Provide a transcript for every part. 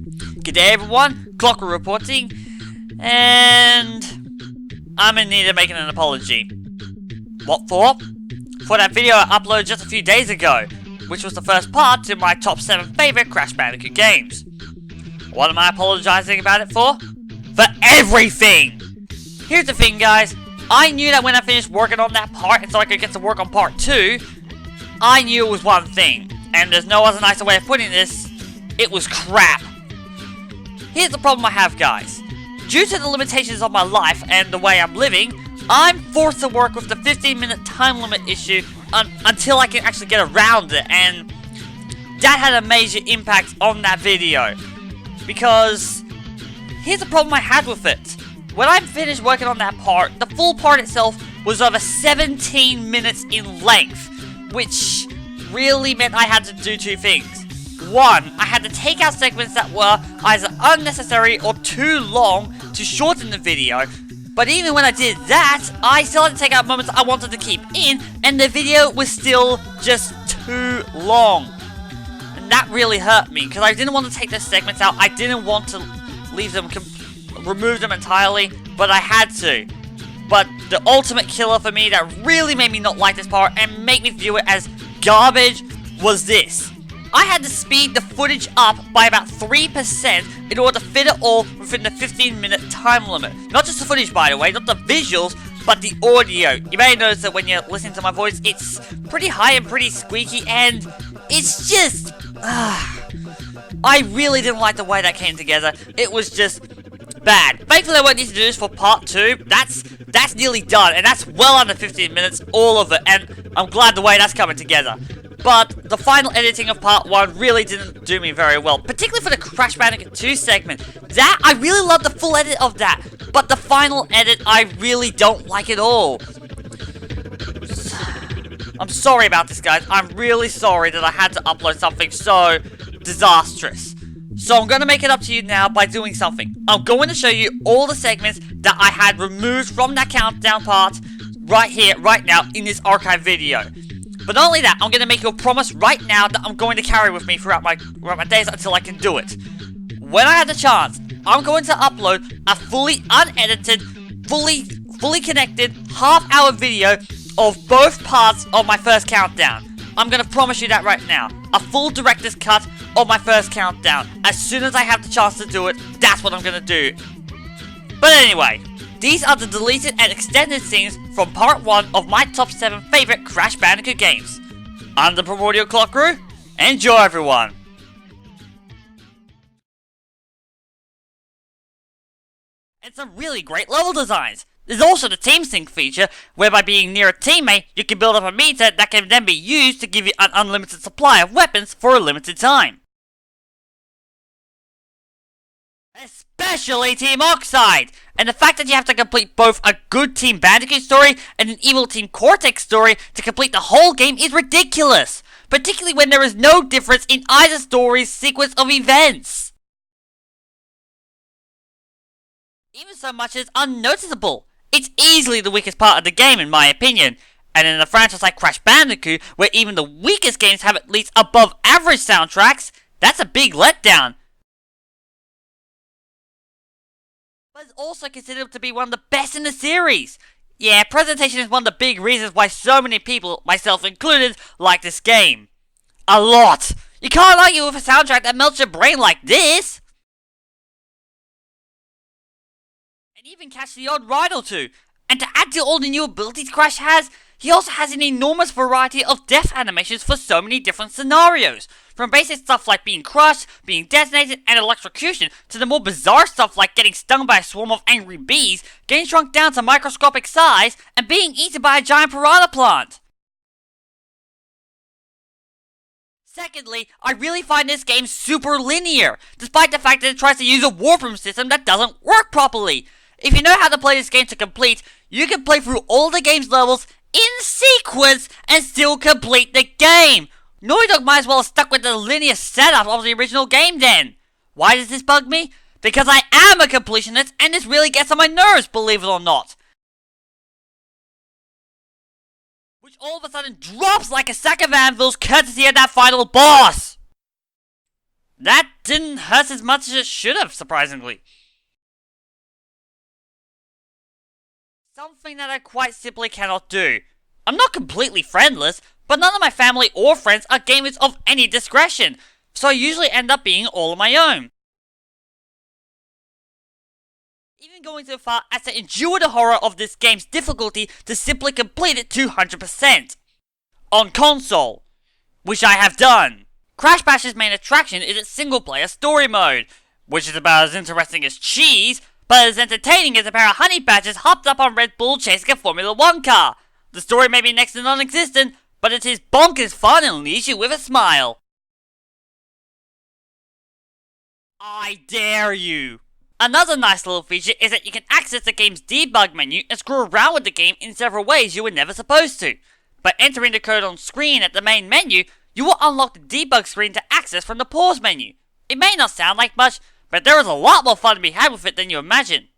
G'day everyone, Clok-Roo reporting, and I'm in need of making an apology. What for? For that video I uploaded just a few days ago, which was the first part to my top 7 favourite Crash Bandicoot games. What am I apologising about it for? For everything! Here's the thing guys, I knew that when I finished working on that part and so I could get to work on part 2, I knew it was one thing, and there's no other nicer way of putting this, it was crap. Here's the problem I have guys. Due to the limitations of my life and the way I'm living, I'm forced to work with the 15-minute time limit issue until I can actually get around it, and that had a major impact on that video. Because, here's the problem I had with it. When I finished working on that part, the full part itself was over 17 minutes in length, which really meant I had to do two things. One, I had to take out segments that were either unnecessary or too long to shorten the video, but even when I did that, I still had to take out moments I wanted to keep in, and the video was still just too long. And that really hurt me, because I didn't want to take those segments out, I didn't want to leave them, remove them entirely, but I had to. But the ultimate killer for me that really made me not like this part and make me view it as garbage was this. I had to speed the footage up by about 3% in order to fit it all within the 15-minute time limit. Not just the footage, by the way, not the visuals, but the audio. You may notice that when you're listening to my voice, it's pretty high and pretty squeaky, and it's just... I really didn't like the way that came together. It was just bad. Thankfully, I won't need to do this for part 2. That's nearly done, and that's well under 15 minutes, all of it, and I'm glad the way that's coming together. But the final editing of part 1 really didn't do me very well, particularly for the Crash Bandicoot 2 segment. That, I really love the full edit of that, but the final edit I really don't like at all. I'm sorry about this guys, I'm really sorry that I had to upload something so disastrous. So I'm going to make it up to you now by doing something. I'm going to show you all the segments that I had removed from that countdown part right here, right now, in this archive video. But not only that, I'm going to make you a promise right now that I'm going to carry with me throughout my days until I can do it. When I have the chance, I'm going to upload a fully unedited, fully connected, half-hour video of both parts of my first countdown. I'm going to promise you that right now. A full director's cut of my first countdown. As soon as I have the chance to do it, that's what I'm going to do. But anyway, these are the deleted and extended scenes from part 1 of my top 7 favourite Crash Bandicoot games. I'm the Primordial Clok-Roo. Enjoy everyone! And some really great level designs. There's also the Team Sync feature, where by being near a teammate, you can build up a meter that can then be used to give you an unlimited supply of weapons for a limited time. Especially Team Oxide! And the fact that you have to complete both a good Team Bandicoot story and an evil Team Cortex story to complete the whole game is ridiculous! Particularly when there is no difference in either story's sequence of events! Even so much as unnoticeable. It's easily the weakest part of the game in my opinion, and in a franchise like Crash Bandicoot, where even the weakest games have at least above average soundtracks, that's a big letdown. But it's also considered to be one of the best in the series. Yeah, presentation is one of the big reasons why so many people, myself included, like this game. A lot! You can't argue with a soundtrack that melts your brain like this! And even catch the odd ride or two. And to add to all the new abilities Crash has, he also has an enormous variety of death animations for so many different scenarios. From basic stuff like being crushed, being detonated, and electrocution, to the more bizarre stuff like getting stung by a swarm of angry bees, getting shrunk down to microscopic size, and being eaten by a giant piranha plant. Secondly, I really find this game super linear, despite the fact that it tries to use a warp room system that doesn't work properly. If you know how to play this game to complete, you can play through all the game's levels in sequence and still complete the game. Naughty Dog might as well have stuck with the linear setup of the original game then. Why does this bug me? Because I am a completionist and this really gets on my nerves, believe it or not. Which all of a sudden drops like a sack of Anvils courtesy of that final boss. That didn't hurt as much as it should have, surprisingly. Something that I quite simply cannot do. I'm not completely friendless, but none of my family or friends are gamers of any discretion, so I usually end up being all on my own. Even going so far as to endure the horror of this game's difficulty to simply complete it 200%. On console, which I have done. Crash Bash's main attraction is its single-player story mode, which is about as interesting as cheese, but as entertaining as a pair of honey badgers hopped up on Red Bull chasing a Formula 1 car. The story may be next to non-existent, but it is bonkers fun and leaves you with a smile. I dare you! Another nice little feature is that you can access the game's debug menu and screw around with the game in several ways you were never supposed to. By entering the code on screen at the main menu, you will unlock the debug screen to access from the pause menu. It may not sound like much, but there is a lot more fun to be had with it than you imagine.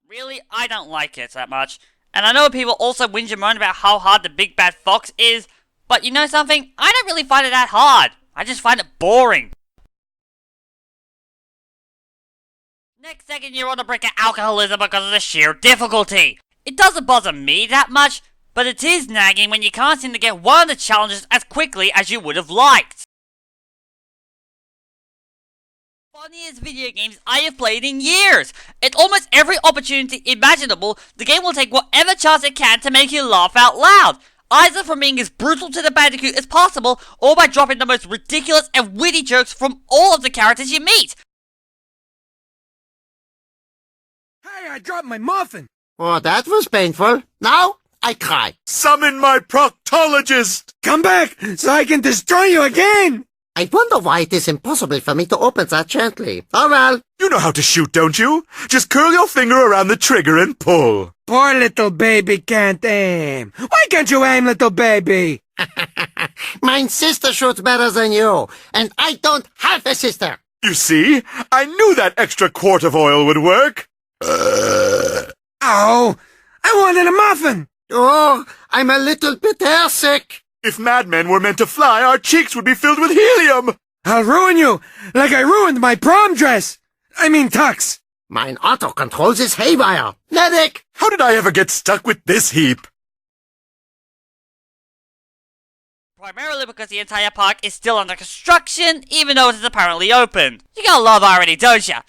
Really, I don't like it that much, and I know people also whinge and moan about how hard the Big Bad Fox is, but you know something? I don't really find it that hard. I just find it boring. Next second you're on the brink of alcoholism because of the sheer difficulty. It doesn't bother me that much, but it is nagging when you can't seem to get one of the challenges as quickly as you would have liked. Funniest video games I have played in years. At almost every opportunity imaginable, the game will take whatever chance it can to make you laugh out loud, either from being as brutal to the Bandicoot as possible, or by dropping the most ridiculous and witty jokes from all of the characters you meet. Hey, I dropped my muffin! Oh, that was painful. Now, I cry. Summon my proctologist! Come back, so I can destroy you again! I wonder why it is impossible for me to open that gently. Oh well. You know how to shoot, don't you? Just curl your finger around the trigger and pull. Poor little baby can't aim. Why can't you aim, little baby? My sister shoots better than you, and I don't have a sister. You see? I knew that extra quart of oil would work. Ow! I wanted a muffin! Oh, I'm a little bit airsick. If madmen were meant to fly, our cheeks would be filled with helium! I'll ruin you, like I ruined my prom dress! I mean tux! Mine auto-controls is haywire. Medic! How did I ever get stuck with this heap? Primarily because the entire park is still under construction, even though it is apparently open. You gotta love irony, don't ya?